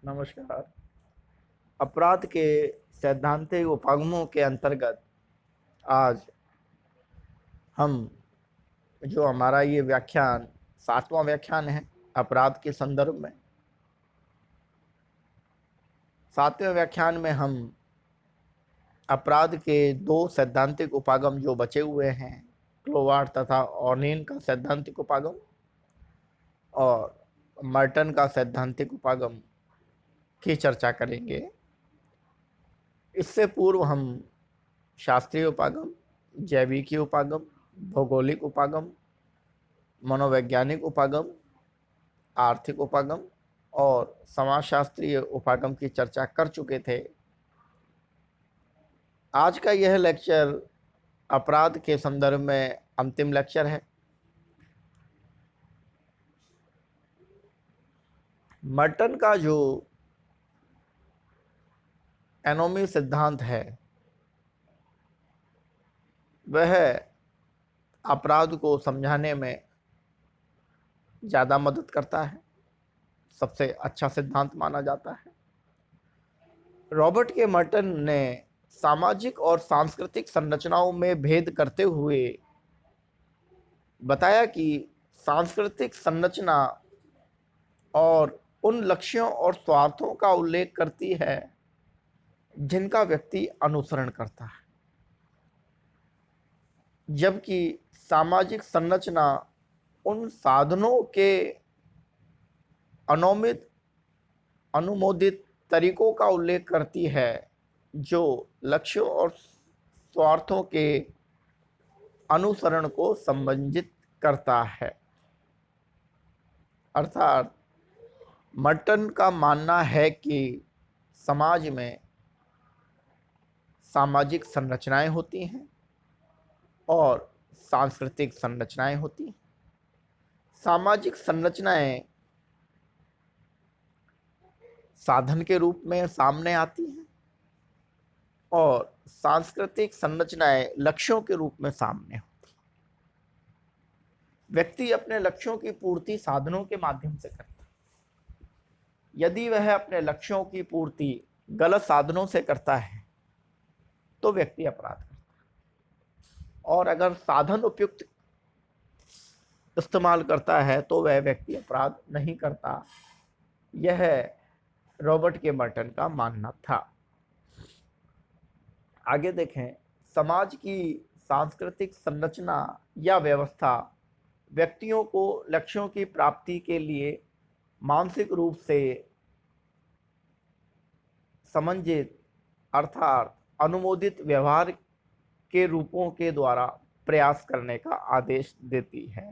नमस्कार। अपराध के सैद्धांतिक उपागमों के अंतर्गत आज हम जो हमारा ये व्याख्यान 7वां व्याख्यान है अपराध के संदर्भ में। 7वें व्याख्यान में हम अपराध के दो सैद्धांतिक उपागम जो बचे हुए हैं, क्लोवार्ड तथा ऑर्निन का सैद्धांतिक उपागम और मर्टन का सैद्धांतिक उपागम की चर्चा करेंगे। इससे पूर्व हम शास्त्रीय उपागम, जैविकी उपागम, भौगोलिक उपागम, मनोवैज्ञानिक उपागम, आर्थिक उपागम और समाजशास्त्रीय उपागम की चर्चा कर चुके थे। आज का यह लेक्चर अपराध के संदर्भ में अंतिम लेक्चर है। मर्टन का जो एनोमी सिद्धांत है वह अपराध को समझाने में ज़्यादा मदद करता है, सबसे अच्छा सिद्धांत माना जाता है। रॉबर्ट के मर्टन ने सामाजिक और सांस्कृतिक संरचनाओं में भेद करते हुए बताया कि सांस्कृतिक संरचना और उन लक्ष्यों और स्वार्थों का उल्लेख करती है जिनका व्यक्ति अनुसरण करता है, जबकि सामाजिक संरचना उन साधनों के अनुमोदित तरीकों का उल्लेख करती है जो लक्ष्यों और स्वार्थों के अनुसरण को संबंधित करता है। अर्थात मर्टन का मानना है कि समाज में सामाजिक संरचनाएं होती हैं और सांस्कृतिक संरचनाएं होती हैं। सामाजिक संरचनाएं साधन के रूप में सामने आती हैं और सांस्कृतिक संरचनाएं लक्ष्यों के रूप में सामने होती हैं। व्यक्ति अपने लक्ष्यों की पूर्ति साधनों के माध्यम से करता है। यदि वह अपने लक्ष्यों की पूर्ति गलत साधनों से करता है तो व्यक्ति अपराध करता है, और अगर साधन उपयुक्त इस्तेमाल करता है तो वह व्यक्ति अपराध नहीं करता। यह रॉबर्ट के मर्टन का मानना था। आगे देखें, समाज की सांस्कृतिक संरचना या व्यवस्था व्यक्तियों को लक्ष्यों की प्राप्ति के लिए मानसिक रूप से समंजित अर्थात अनुमोदित व्यवहार के रूपों के द्वारा प्रयास करने का आदेश देती है।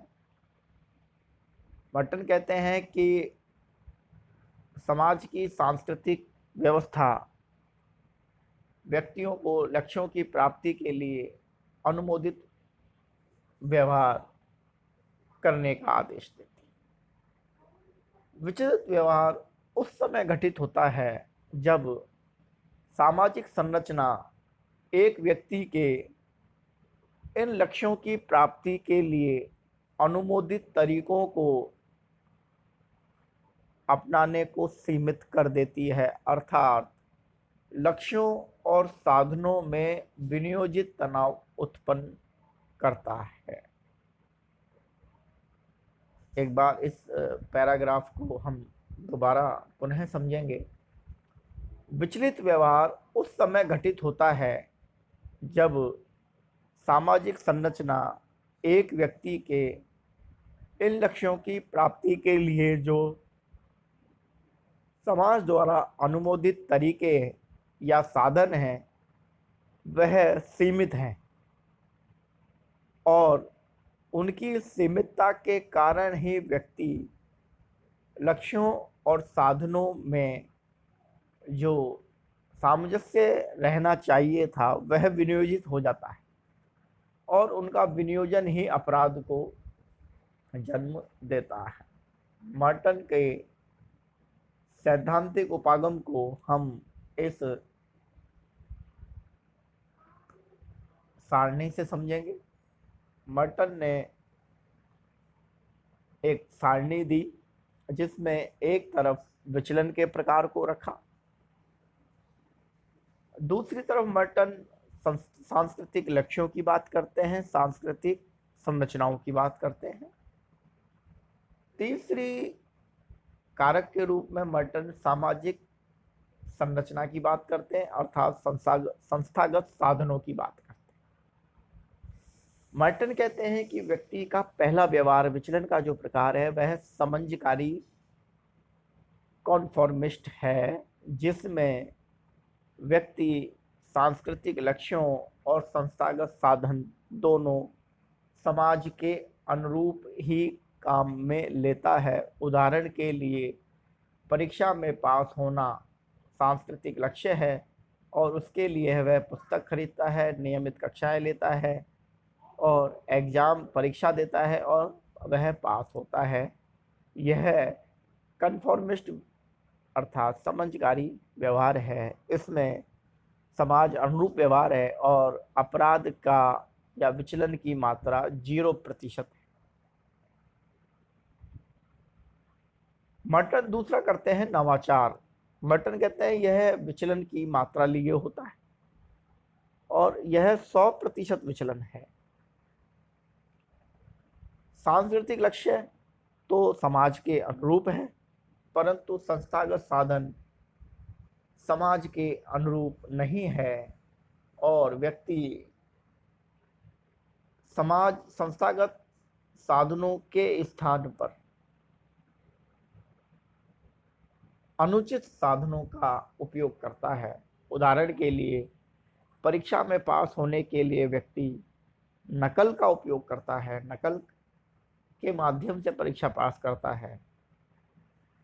मर्टन कहते हैं कि समाज की सांस्कृतिक व्यवस्था व्यक्तियों को लक्ष्यों की प्राप्ति के लिए अनुमोदित व्यवहार करने का आदेश देती है। विचलित व्यवहार उस समय घटित होता है जब सामाजिक संरचना एक व्यक्ति के इन लक्ष्यों की प्राप्ति के लिए अनुमोदित तरीकों को अपनाने को सीमित कर देती है, अर्थात लक्ष्यों और साधनों में विनियोजित तनाव उत्पन्न करता है। एक बार इस पैराग्राफ को हम दोबारा पुनः समझेंगे। विचलित व्यवहार उस समय घटित होता है जब सामाजिक संरचना एक व्यक्ति के इन लक्ष्यों की प्राप्ति के लिए जो समाज द्वारा अनुमोदित तरीके या साधन हैं वह सीमित हैं, और उनकी सीमितता के कारण ही व्यक्ति लक्ष्यों और साधनों में जो सामंजस्य रहना चाहिए था वह विनियोजित हो जाता है, और उनका विनियोजन ही अपराध को जन्म देता है। मर्टन के सैद्धांतिक उपागम को हम इस सारणी से समझेंगे। मर्टन ने एक सारणी दी जिसमें एक तरफ विचलन के प्रकार को रखा, दूसरी तरफ मर्टन सांस्कृतिक लक्ष्यों की बात करते हैं, सांस्कृतिक संरचनाओं की बात करते हैं। तीसरी कारक के रूप में मर्टन सामाजिक संरचना की बात करते हैं, अर्थात संस्थागत साधनों की बात करते हैं। मर्टन कहते हैं कि व्यक्ति का पहला व्यवहार विचलन का जो प्रकार है वह समंजकारी कॉन्फॉर्मिस्ट है, जिसमें व्यक्ति सांस्कृतिक लक्ष्यों और संस्थागत साधन दोनों समाज के अनुरूप ही काम में लेता है। उदाहरण के लिए परीक्षा में पास होना सांस्कृतिक लक्ष्य है और उसके लिए वह पुस्तक खरीदता है, नियमित कक्षाएं लेता है और एग्ज़ाम परीक्षा देता है और वह पास होता है। यह कन्फॉर्मिस्ट अर्थात समंजकारी व्यवहार है। इसमें समाज अनुरूप व्यवहार है और अपराध का या विचलन की मात्रा 0% है। मर्टन दूसरा करते हैं नवाचार। मर्टन कहते हैं यह विचलन की मात्रा लिए होता है और यह 100% विचलन है। सांस्कृतिक लक्ष्य तो समाज के अनुरूप है, परंतु संस्थागत साधन समाज के अनुरूप नहीं है और व्यक्ति समाज संस्थागत साधनों के स्थान पर अनुचित साधनों का उपयोग करता है। उदाहरण के लिए परीक्षा में पास होने के लिए व्यक्ति नकल का उपयोग करता है, नकल के माध्यम से परीक्षा पास करता है।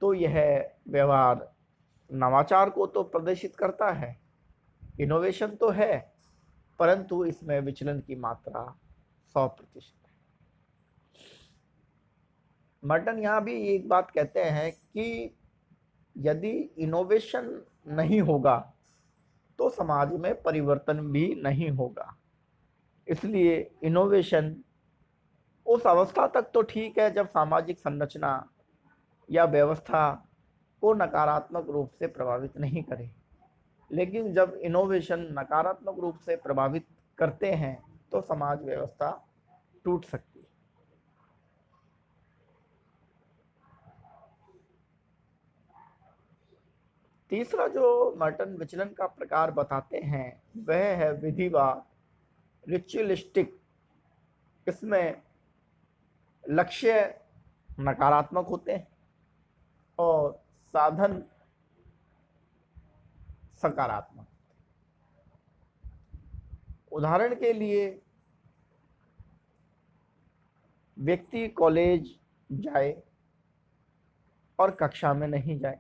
तो यह व्यवहार नवाचार को तो प्रदर्शित करता है, इनोवेशन तो है, परंतु इसमें विचलन की मात्रा 100% है। मर्टन यहाँ भी एक बात कहते हैं कि यदि इनोवेशन नहीं होगा तो समाज में परिवर्तन भी नहीं होगा। इसलिए इनोवेशन उस अवस्था तक तो ठीक है जब सामाजिक संरचना या व्यवस्था को नकारात्मक रूप से प्रभावित नहीं करे, लेकिन जब इनोवेशन नकारात्मक रूप से प्रभावित करते हैं तो समाज व्यवस्था टूट सकती है। तीसरा जो मर्टन विचलन का प्रकार बताते हैं वह है विधिवाद, रिचुअलिस्टिक। इसमें लक्ष्य नकारात्मक होते हैं और साधन सकारात्मक। उदाहरण के लिए व्यक्ति कॉलेज जाए और कक्षा में नहीं जाए,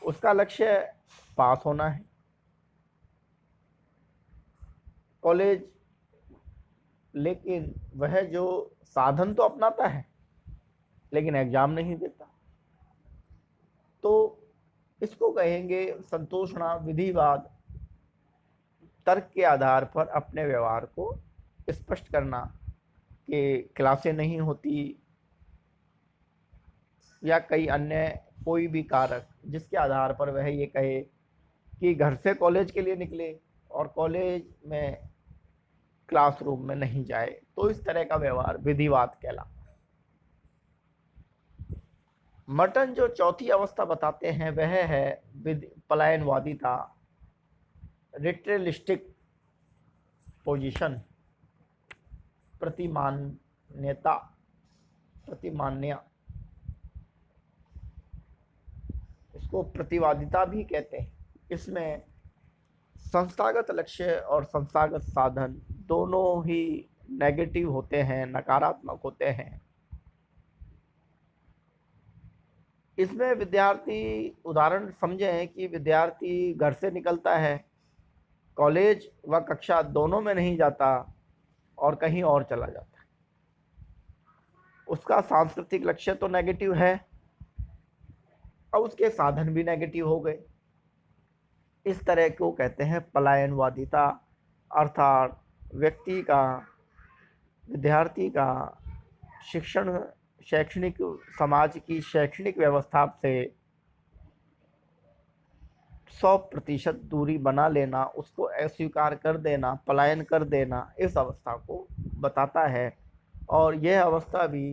उसका लक्ष्य पास होना है। कॉलेज लेकिन वह जो साधन तो अपनाता है लेकिन एग्जाम नहीं देता, तो इसको कहेंगे संतोषणा विधिवाद। तर्क के आधार पर अपने व्यवहार को स्पष्ट करना कि क्लासें नहीं होती या कई अन्य कोई भी कारक जिसके आधार पर वह ये कहे कि घर से कॉलेज के लिए निकले और कॉलेज में क्लासरूम में नहीं जाए, तो इस तरह का व्यवहार विधिवाद कहलाता है। मर्टन जो चौथी अवस्था बताते हैं वह है पलायनवादिता, रिट्रेलिस्टिक पोजीशन, प्रतिमान्यता, प्रतिमान्य, इसको प्रतिवादिता भी कहते हैं। इसमें संस्थागत लक्ष्य और संस्थागत साधन दोनों ही नेगेटिव होते हैं, नकारात्मक होते हैं। इसमें विद्यार्थी, उदाहरण समझें कि विद्यार्थी घर से निकलता है, कॉलेज व कक्षा दोनों में नहीं जाता और कहीं और चला जाता है, उसका सांस्कृतिक लक्ष्य तो नेगेटिव है और उसके साधन भी नेगेटिव हो गए। इस तरह को कहते हैं पलायनवादिता, अर्थात विद्यार्थी का शिक्षण शैक्षणिक समाज की शैक्षणिक व्यवस्था से 100% दूरी बना लेना, उसको अस्वीकार कर देना, पलायन कर देना, इस अवस्था को बताता है। और यह अवस्था भी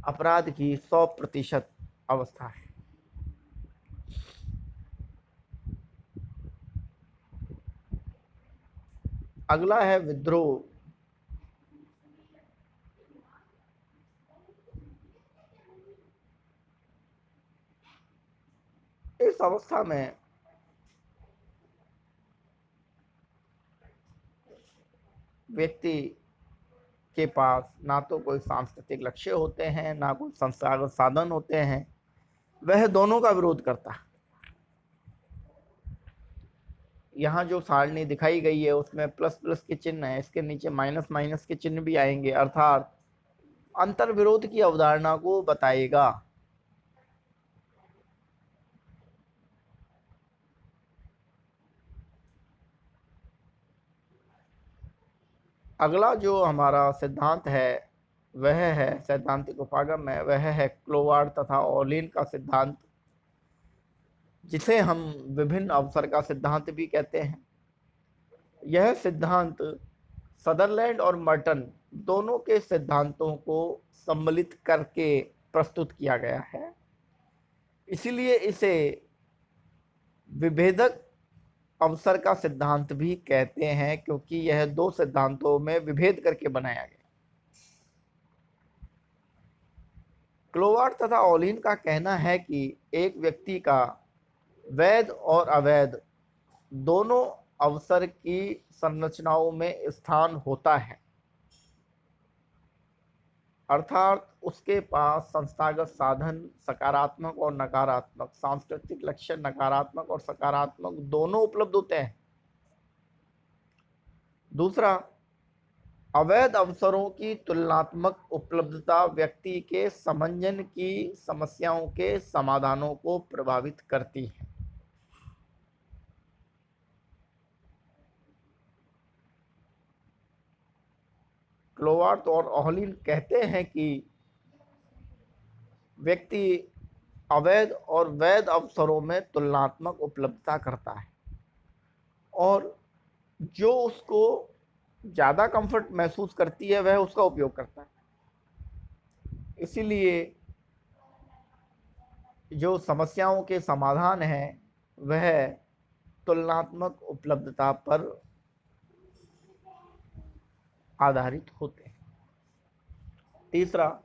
अपराध की 100% अवस्था है। अगला है विद्रोह। इस अवस्था में व्यक्ति के पास ना तो कोई सांस्कृतिक लक्ष्य होते हैं, ना कोई संस्थागत साधन होते हैं, वह दोनों का विरोध करता है। यहाँ जो सारणी दिखाई गई है उसमें प्लस प्लस के चिन्ह है, इसके नीचे माइनस माइनस के चिन्ह भी आएंगे, अर्थात अंतर विरोध की अवधारणा को बताएगा। अगला जो हमारा सिद्धांत है वह है, सैद्धांतिक उपागम है, वह है क्लोवार्ड तथा ऑलिन का सिद्धांत, जिसे हम विभिन्न अवसर का सिद्धांत भी कहते हैं। यह सिद्धांत सदरलैंड और मर्टन दोनों के सिद्धांतों को सम्मिलित करके प्रस्तुत किया गया है, इसीलिए इसे विभेदक अवसर का सिद्धांत भी कहते हैं, क्योंकि यह दो सिद्धांतों में विभेद करके बनाया गया। क्लोवार्ड तथा ऑलिन का कहना है कि एक व्यक्ति का वैध और अवैध दोनों अवसर की संरचनाओं में स्थान होता है, अर्थात उसके पास संस्थागत साधन सकारात्मक और नकारात्मक, सांस्कृतिक लक्ष्य नकारात्मक और सकारात्मक दोनों उपलब्ध होते हैं। दूसरा, अवैध अवसरों की तुलनात्मक उपलब्धता व्यक्ति के समंजन की समस्याओं के समाधानों को प्रभावित करती है। क्लोवार्ड और ऑलिन कहते हैं कि व्यक्ति अवैध और वैध अवसरों में तुलनात्मक उपलब्धता करता है, और जो उसको ज़्यादा कंफर्ट महसूस करती है वह उसका उपयोग करता है। इसीलिए जो समस्याओं के समाधान हैं वह तुलनात्मक उपलब्धता पर आधारित होते हैं। तीसरा,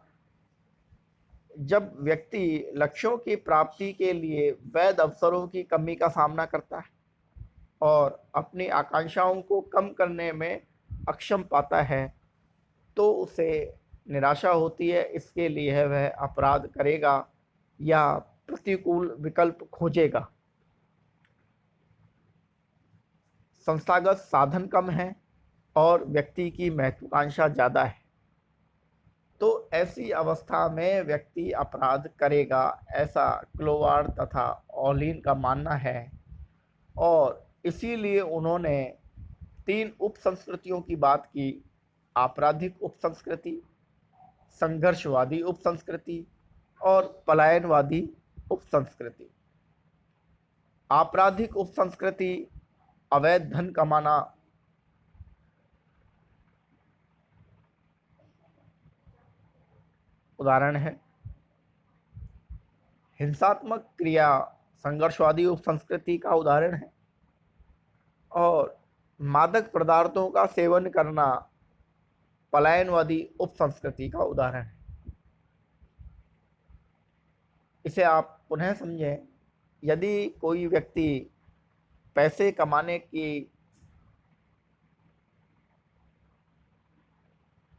जब व्यक्ति लक्ष्यों की प्राप्ति के लिए वैध अवसरों की कमी का सामना करता है और अपनी आकांक्षाओं को कम करने में अक्षम पाता है, तो उसे निराशा होती है। इसके लिए वह अपराध करेगा या प्रतिकूल विकल्प खोजेगा। संस्थागत साधन कम है और व्यक्ति की महत्वाकांक्षा ज़्यादा है, तो ऐसी अवस्था में व्यक्ति अपराध करेगा, ऐसा क्लोवार्ड तथा ऑलिन का मानना है। और इसीलिए उन्होंने 3 उप संस्कृतियों की बात की: आपराधिक उप संस्कृति, संघर्षवादी उप संस्कृति और पलायनवादी उप संस्कृति। आपराधिक उप संस्कृति अवैध धन कमाना, उदाहरण है। हिंसात्मक क्रिया संघर्षवादी उप संस्कृति का उदाहरण है, और मादक पदार्थों का सेवन करना पलायनवादी उप संस्कृति का उदाहरण है। इसे आप पुनः समझें। यदि कोई व्यक्ति पैसे कमाने की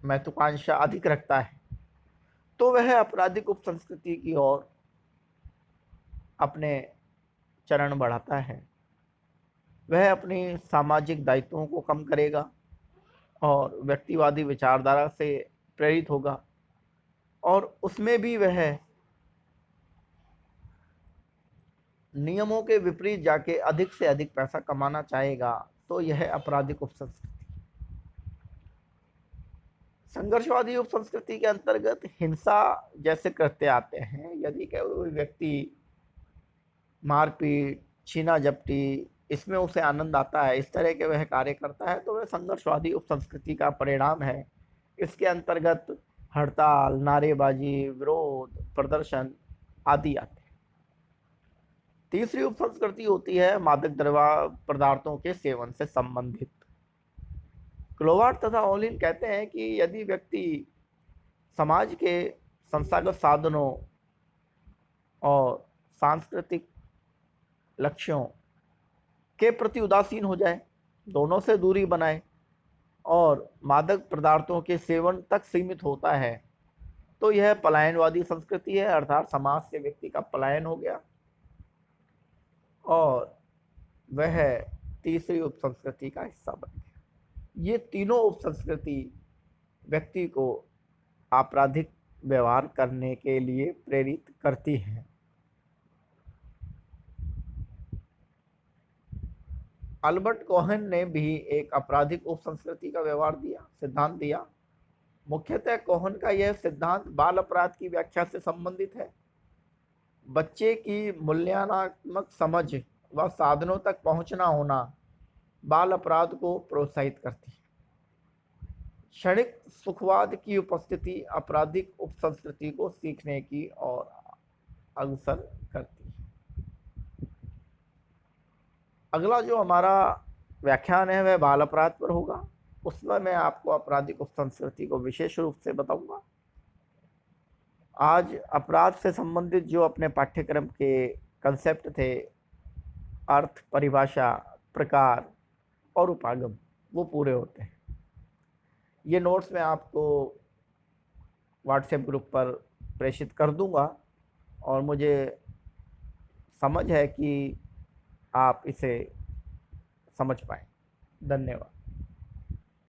महत्वाकांक्षा अधिक रखता है, तो वह आपराधिक उप संस्कृति की ओर अपने चरण बढ़ाता है। वह अपनी सामाजिक दायित्वों को कम करेगा और व्यक्तिवादी विचारधारा से प्रेरित होगा, और उसमें भी वह नियमों के विपरीत जाके अधिक से अधिक पैसा कमाना चाहेगा। तो यह आपराधिक उप संस्कृति। संघर्षवादी उपसंस्कृति के अंतर्गत हिंसा जैसे कृत्य आते हैं। यदि कोई व्यक्ति मारपीट, छीना झपटी, इसमें उसे आनंद आता है, इस तरह के वह कार्य करता है, तो वह संघर्षवादी उपसंस्कृति का परिणाम है। इसके अंतर्गत हड़ताल, नारेबाजी, विरोध, प्रदर्शन आदि आते हैं। तीसरी उपसंस्कृति होती है मादक द्रव्य पदार्थों के सेवन से संबंधित। क्लोवार्ड तथा ओलिन कहते हैं कि यदि व्यक्ति समाज के संस्थागत साधनों और सांस्कृतिक लक्ष्यों के प्रति उदासीन हो जाए, दोनों से दूरी बनाए और मादक पदार्थों के सेवन तक सीमित होता है, तो यह पलायनवादी संस्कृति है, अर्थात समाज से व्यक्ति का पलायन हो गया और वह तीसरी उपसंस्कृति का हिस्सा बन गया। ये तीनों उपसंस्कृति व्यक्ति को आपराधिक व्यवहार करने के लिए प्रेरित करती हैं। अल्बर्ट कोहेन ने भी एक आपराधिक उपसंस्कृति का व्यवहार सिद्धांत दिया। मुख्यतः कोहेन का यह सिद्धांत बाल अपराध की व्याख्या से संबंधित है। बच्चे की मूल्यांकनात्मक समझ व साधनों तक पहुंचना होना बाल अपराध को प्रोत्साहित करती है। क्षणिक सुखवाद की उपस्थिति आपराधिक उपसंस्कृति को सीखने की ओर अग्रसर करती है। अगला जो हमारा व्याख्यान है वह बाल अपराध पर होगा। उसमें मैं आपको आपराधिक उपसंस्कृति को विशेष रूप से बताऊंगा। आज अपराध से संबंधित जो अपने पाठ्यक्रम के कंसेप्ट थे, अर्थ, परिभाषा, प्रकार और उपागम, वो पूरे होते हैं। ये नोट्स मैं आपको व्हाट्सएप ग्रुप पर प्रेषित कर दूंगा और मुझे समझ है कि आप इसे समझ पाएं। धन्यवाद।